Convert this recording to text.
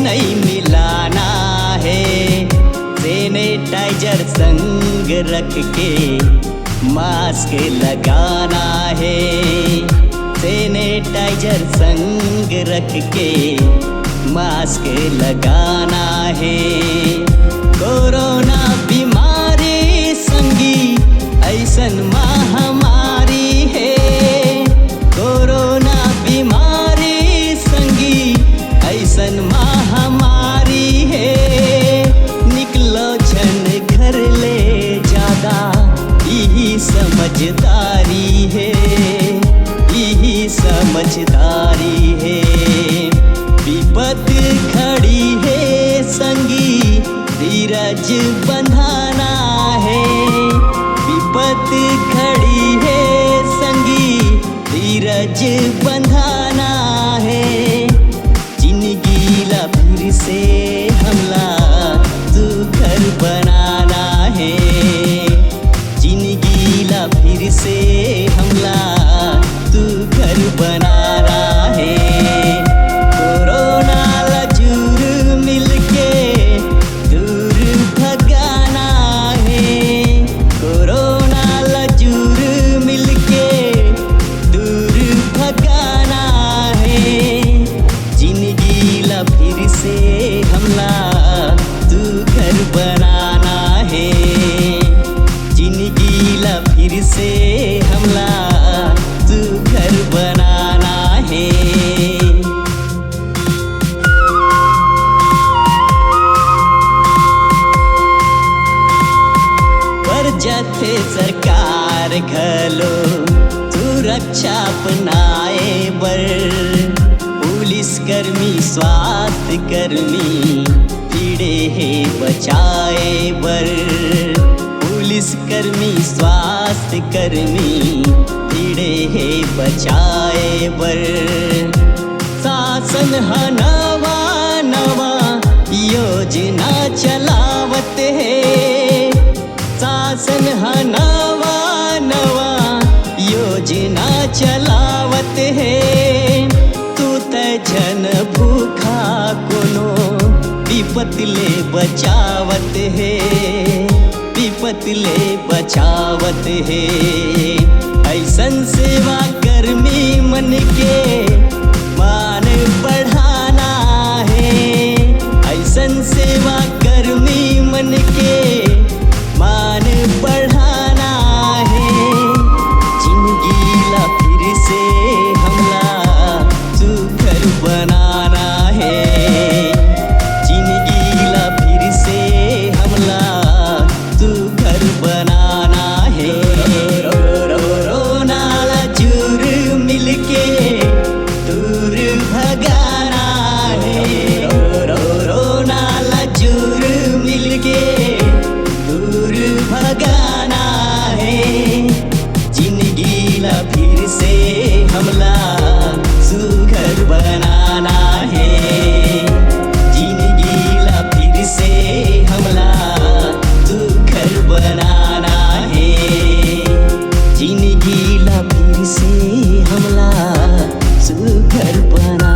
नहीं मिलाना है, सैनिटाइजर संग रख के मास्क लगाना है, सैनिटाइजर संग रख के मास्क लगाना है। कोरोना बीमारी संगी ऐसन महामारी है, कोरोना बीमारी संगी ऐसन महामारी है। निकलो छन घर ले ज्यादा यही समझदारी है, यही समझदारी है। विपत खड़ी है संगी धीरज बंधाना है, विपत खड़ी है संगी धीरज बंधाना है। जिंदगी ला फिर से हमला तू घर बनाना है, जिंदगी ला फिर से हमला तू घर बनाना है। कोरोना ला जूर मिलके दूर भगाना है, कोरोना ला जूर मिलके दूर भगाना है। जिंदगी ला फिर से हमला तू घर बनाना है, जिंदगी ला फिर से हमला तू घर बनाना है। जथे सरकार घलो सुरक्षा अपनाए बर, पुलिस कर्मी स्वास्थ्य कर्मी पीड़े है बचाए बर, पुलिस कर्मी स्वास्थ्य कर्मी पीड़े है बचाए बर। शासन ह नवा नवा योजना चलावत है, शासन ह नवा नवा योजना चलावत है। तू त जन भूखा कोनो विपत ले बचावत है, विपत ले बचावत है। ऐसन सेवा कर्मी मन के मान बढ़ाना है, ऐसन सेवा कर्मी मन के मान बढ़ाना है। जिंदगी ला फिर से हमला तू घर बनाना है, जिंदगी ला फिर से हमला तू घर बनाना है। कोरोना ला जूर मिलके दूर भगाना है, कोरोना ला जूर मिलके दूर भगाना है। जिंदगी ला फिर से हमला सुघर बनाना है, जिंदगी ला फिर से हमला सुघर बनाना है। बनाना